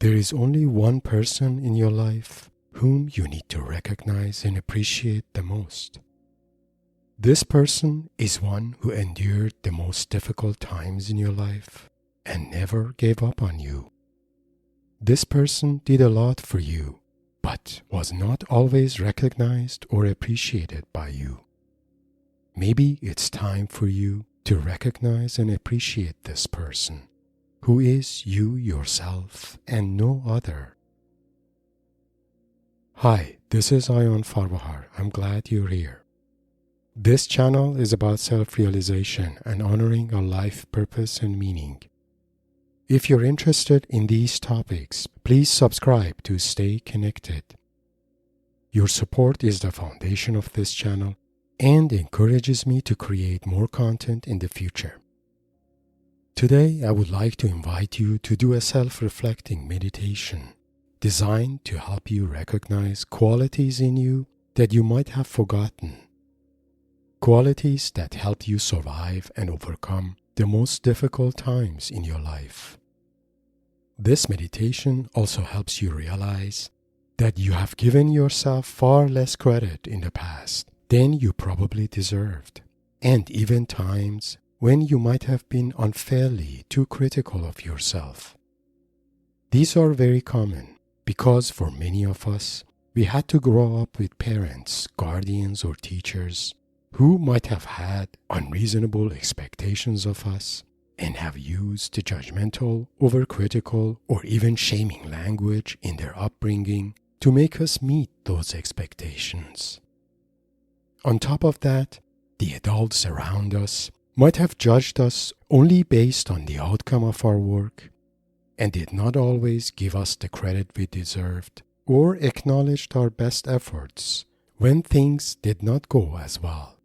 There is only one person in your life whom you need to recognize and appreciate the most. This person is one who endured the most difficult times in your life and never gave up on you. This person did a lot for you, but was not always recognized or appreciated by you. Maybe it's time for you to recognize and appreciate this person, who is you yourself and no other. Hi, this is Aion Farvahar. I'm glad you're here. This channel is about self-realization and honoring our life purpose and meaning. If you're interested in these topics, please subscribe to stay connected. Your support is the foundation of this channel and encourages me to create more content in the future. Today, I would like to invite you to do a self-reflecting meditation designed to help you recognize qualities in you that you might have forgotten. Qualities that help you survive and overcome the most difficult times in your life. This meditation also helps you realize that you have given yourself far less credit in the past than you probably deserved, and even times when you might have been unfairly too critical of yourself. These are very common because for many of us, we had to grow up with parents, guardians, or teachers who might have had unreasonable expectations of us and have used judgmental, overcritical, or even shaming language in their upbringing to make us meet those expectations. On top of that, the adults around us might have judged us only based on the outcome of our work and did not always give us the credit we deserved or acknowledged our best efforts when things did not go as well.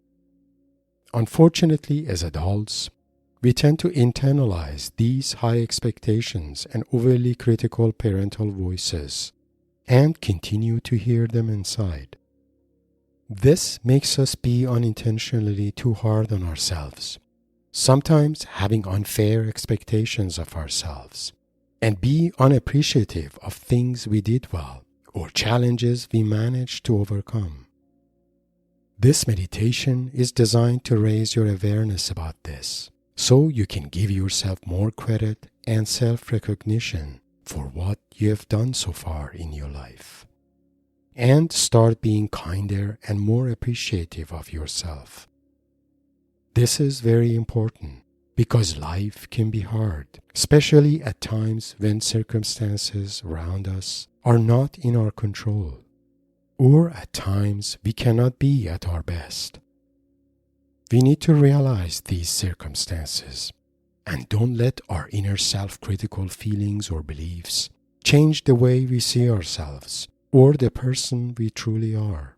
Unfortunately, as adults, we tend to internalize these high expectations and overly critical parental voices and continue to hear them inside. This makes us be unintentionally too hard on ourselves, sometimes having unfair expectations of ourselves, and be unappreciative of things we did well or challenges we managed to overcome. This meditation is designed to raise your awareness about this, so you can give yourself more credit and self-recognition for what you have done so far in your life, and start being kinder and more appreciative of yourself. This is very important because life can be hard, especially at times when circumstances around us are not in our control, or at times we cannot be at our best. We need to realize these circumstances and don't let our inner self-critical feelings or beliefs change the way we see ourselves or the person we truly are.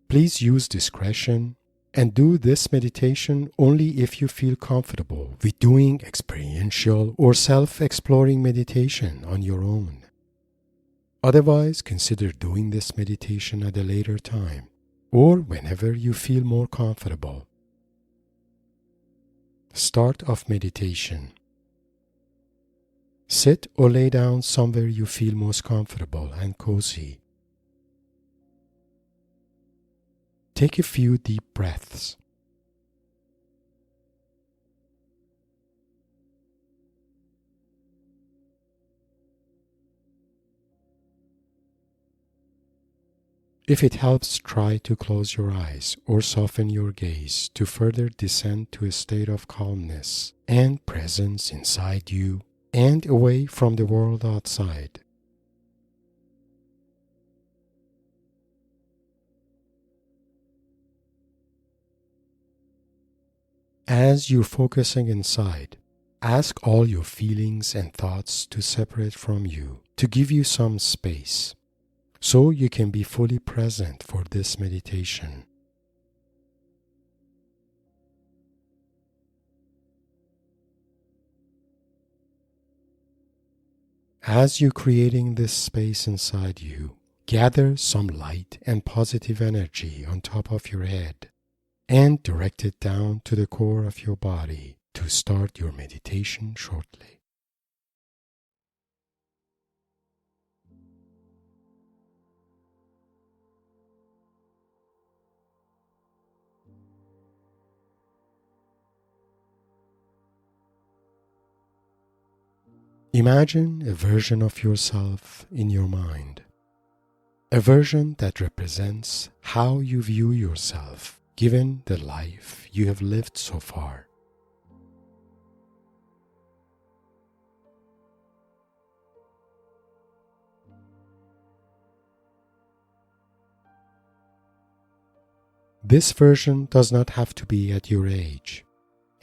Please use discretion and do this meditation only if you feel comfortable with doing experiential or self-exploring meditation on your own. Otherwise, consider doing this meditation at a later time or whenever you feel more comfortable. Start of meditation. Sit or lay down somewhere you feel most comfortable and cozy. Take a few deep breaths. If it helps, try to close your eyes or soften your gaze to further descend to a state of calmness and presence inside you and away from the world outside. As you're focusing inside, ask all your feelings and thoughts to separate from you, to give you some space, so you can be fully present for this meditation. As you're creating this space inside you, gather some light and positive energy on top of your head and direct it down to the core of your body to start your meditation shortly. Imagine a version of yourself in your mind, a version that represents how you view yourself given the life you have lived so far. This version does not have to be at your age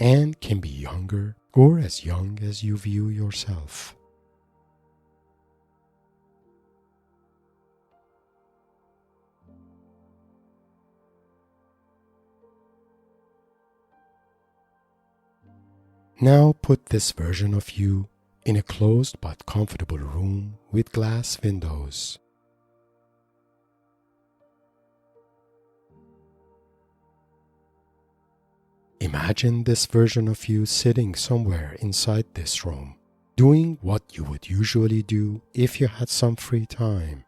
and can be younger or as young as you view yourself. Now put this version of you in a closed but comfortable room with glass windows. Imagine this version of you sitting somewhere inside this room, doing what you would usually do if you had some free time.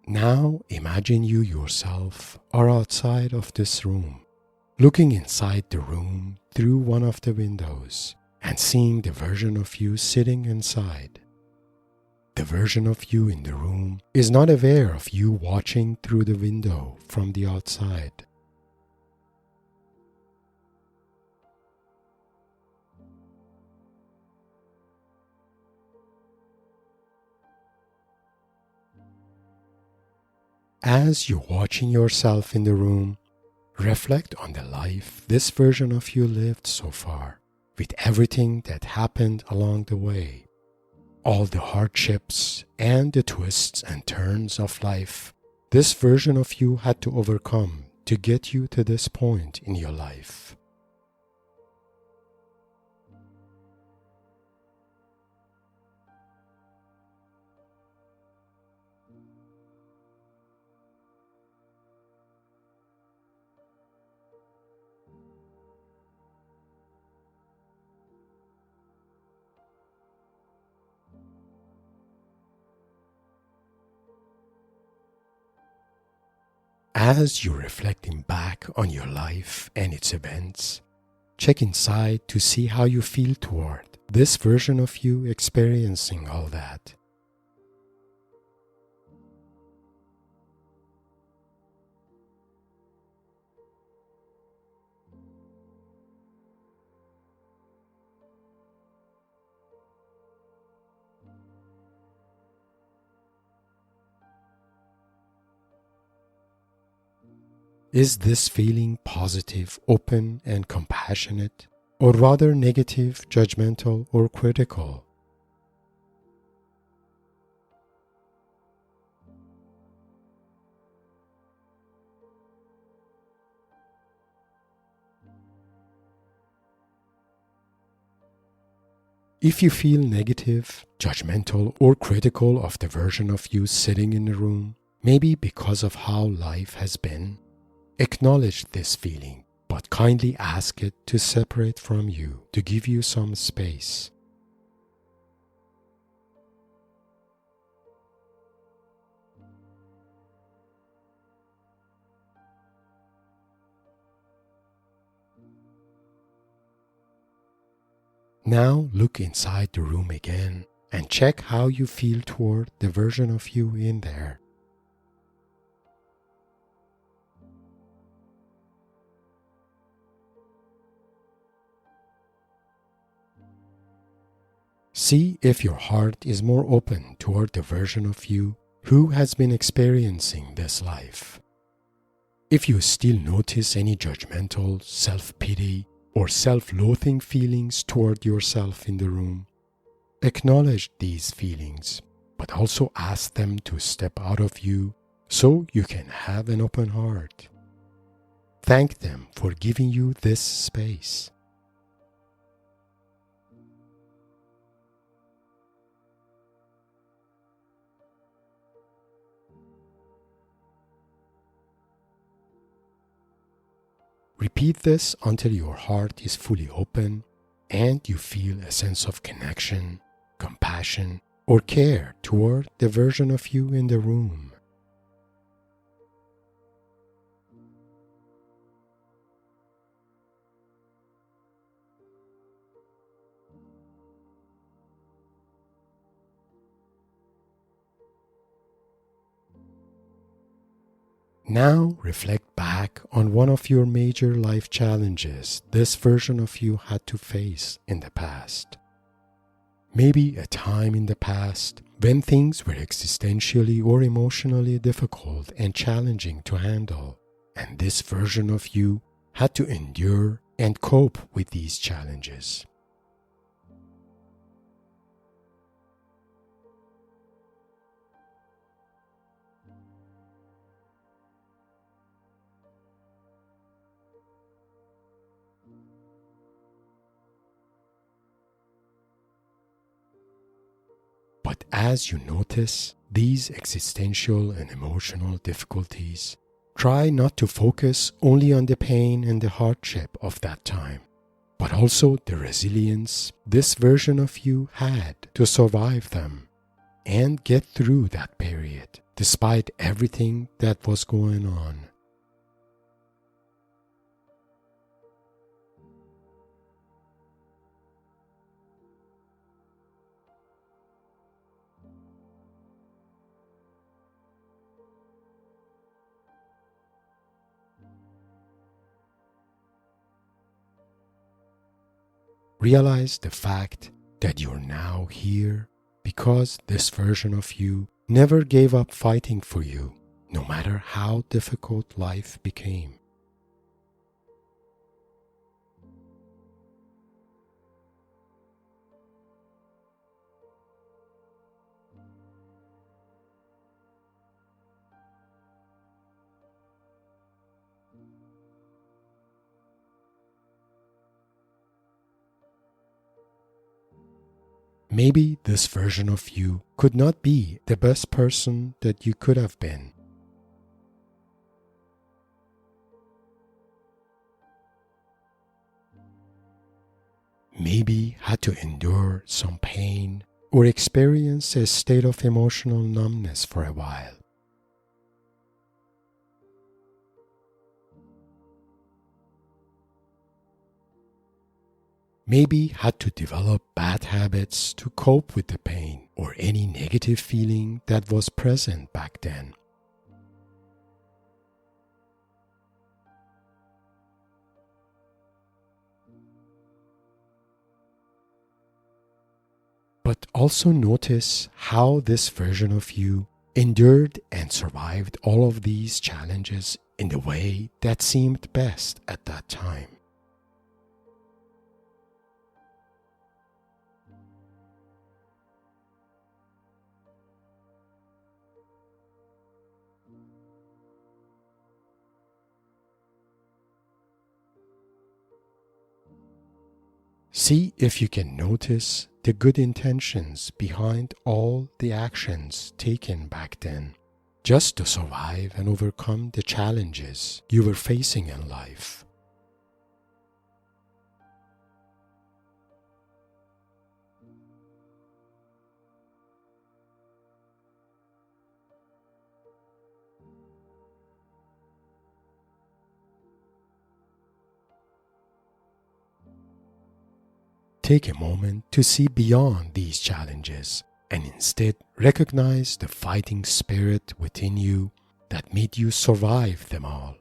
Now imagine you yourself are outside of this room, looking inside the room through one of the windows and seeing the version of you sitting inside. The version of you in the room is not aware of you watching through the window from the outside. As you're watching yourself in the room, reflect on the life this version of you lived so far, with everything that happened along the way, all the hardships and the twists and turns of life this version of you had to overcome to get you to this point in your life. As you're reflecting back on your life and its events, check inside to see how you feel toward this version of you experiencing all that. Is this feeling positive, open, and compassionate, or rather negative, judgmental, or critical? If you feel negative, judgmental, or critical of the version of you sitting in the room, maybe because of how life has been, acknowledge this feeling, but kindly ask it to separate from you to give you some space. Now look inside the room again and check how you feel toward the version of you in there. See if your heart is more open toward the version of you who has been experiencing this life. If you still notice any judgmental, self-pity, or self-loathing feelings toward yourself in the room, acknowledge these feelings, but also ask them to step out of you so you can have an open heart. Thank them for giving you this space. Repeat Repeat this until your heart is fully open and you feel a sense of connection, compassion, or care toward the version of you in the room. Now reflect back on one of your major life challenges this version of you had to face in the past. Maybe a time in the past when things were existentially or emotionally difficult and challenging to handle, and this version of you had to endure and cope with these challenges. But as you notice these existential and emotional difficulties, try not to focus only on the pain and the hardship of that time, but also the resilience this version of you had to survive them and get through that period, despite everything that was going on. Realize the fact that you're now here because this version of you never gave up fighting for you, no matter how difficult life became. Maybe this version of you could not be the best person that you could have been. Maybe had to endure some pain or experience a state of emotional numbness for a while. Maybe had to develop bad habits to cope with the pain or any negative feeling that was present back then. But also notice how this version of you endured and survived all of these challenges in the way that seemed best at that time. See if you can notice the good intentions behind all the actions taken back then, just to survive and overcome the challenges you were facing in life. Take a moment to see beyond these challenges and instead recognize the fighting spirit within you that made you survive them all.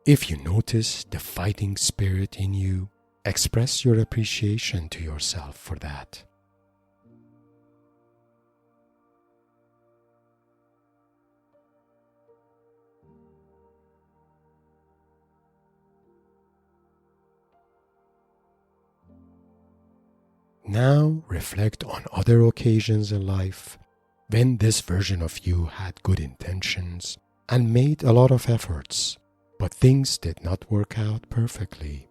If you notice the fighting spirit in you, express your appreciation to yourself for that. Now reflect on other occasions in life when this version of you had good intentions and made a lot of efforts but things did not work out perfectly.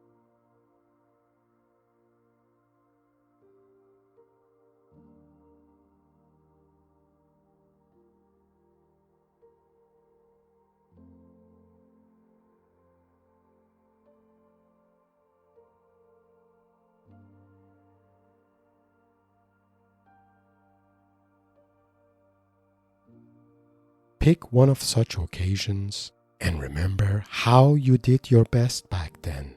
Pick one of such occasions and remember how you did your best back then,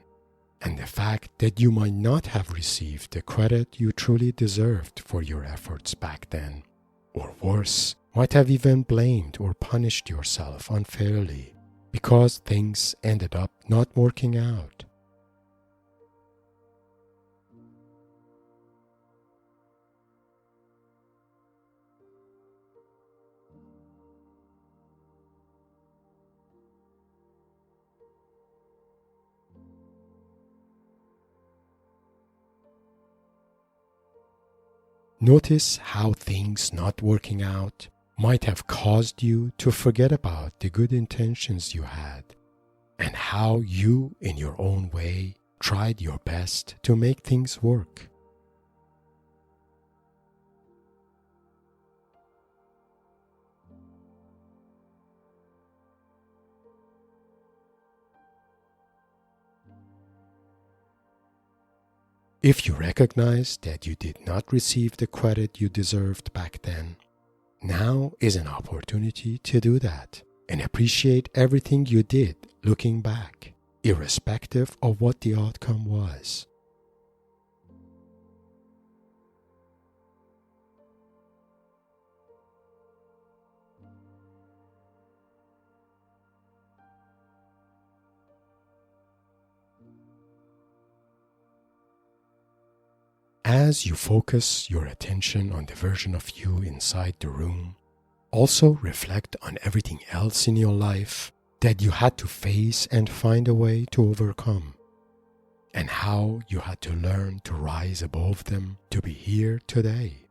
and the fact that you might not have received the credit you truly deserved for your efforts back then, or worse, might have even blamed or punished yourself unfairly because things ended up not working out. Notice how things not working out might have caused you to forget about the good intentions you had, and how you, in your own way, tried your best to make things work. If you recognize that you did not receive the credit you deserved back then, now is an opportunity to do that and appreciate everything you did looking back, irrespective of what the outcome was. As you focus your attention on the version of you inside the room, also reflect on everything else in your life that you had to face and find a way to overcome, and how you had to learn to rise above them to be here today.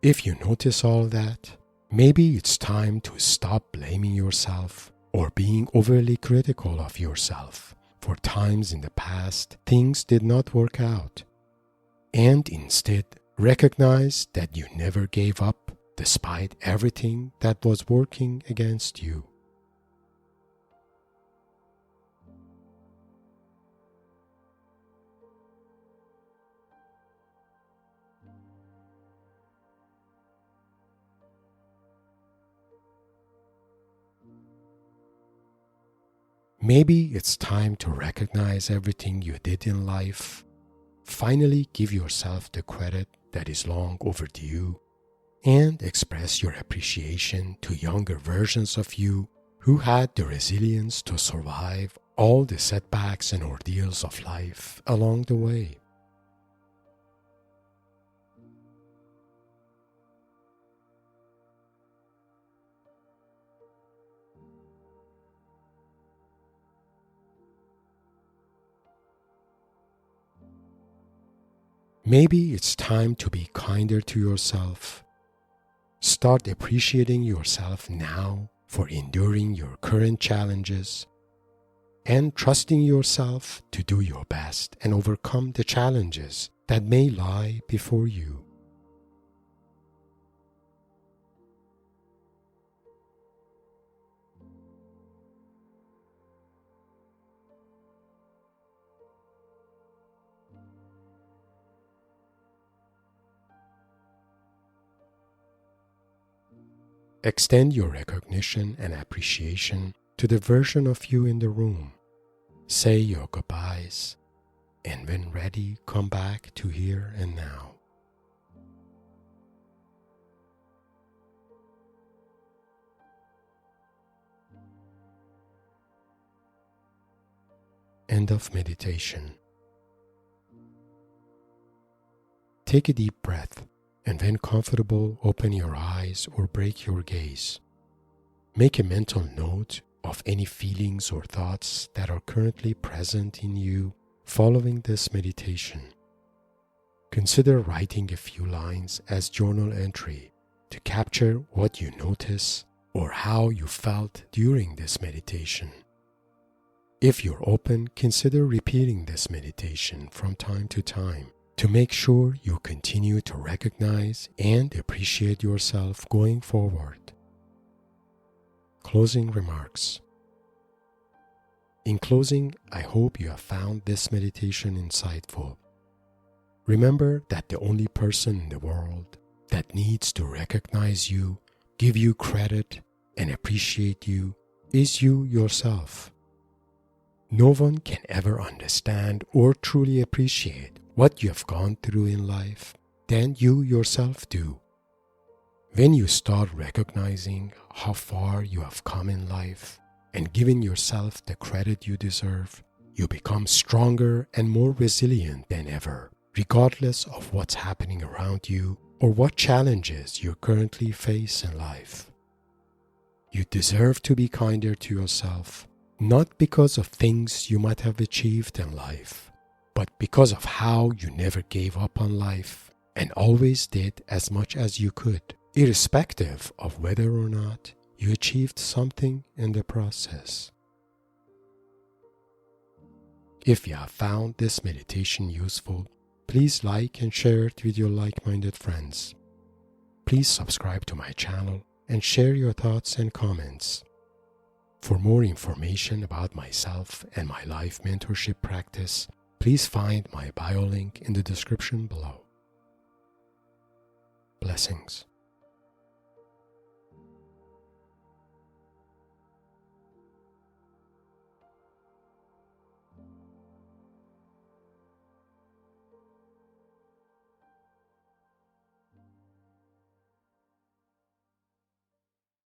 If you notice all that, maybe it's time to stop blaming yourself or being overly critical of yourself for times in the past things did not work out, and instead recognize that you never gave up despite everything that was working against you. Maybe it's time to recognize everything you did in life, finally give yourself the credit that is long overdue, and express your appreciation to younger versions of you who had the resilience to survive all the setbacks and ordeals of life along the way. Maybe it's time to be kinder to yourself. Start appreciating yourself now for enduring your current challenges and trusting yourself to do your best and overcome the challenges that may lie before you. Extend your recognition and appreciation to the version of you in the room. Say your goodbyes, and when ready, come back to here and now. End of meditation. Take a deep breath, and when comfortable, open your eyes or break your gaze. Make a mental note of any feelings or thoughts that are currently present in you following this meditation. Consider writing a few lines as journal entry to capture what you notice or how you felt during this meditation. If you're open, consider repeating this meditation from time to time to make sure you continue to recognize and appreciate yourself going forward. Closing remarks. In closing, I hope you have found this meditation insightful. Remember that the only person in the world that needs to recognize you, give you credit, and appreciate you is you yourself. No one can ever understand or truly appreciate what you have gone through in life than you yourself do. When you start recognizing how far you have come in life and giving yourself the credit you deserve, you become stronger and more resilient than ever, regardless of what's happening around you or what challenges you currently face in life. You deserve to be kinder to yourself, not because of things you might have achieved in life, but because of how you never gave up on life and always did as much as you could, irrespective of whether or not you achieved something in the process. If you have found this meditation useful, please like and share it with your like-minded friends. Please subscribe to my channel and share your thoughts and comments. For more information about myself and my life mentorship practice, please find my bio link in the description below. Blessings.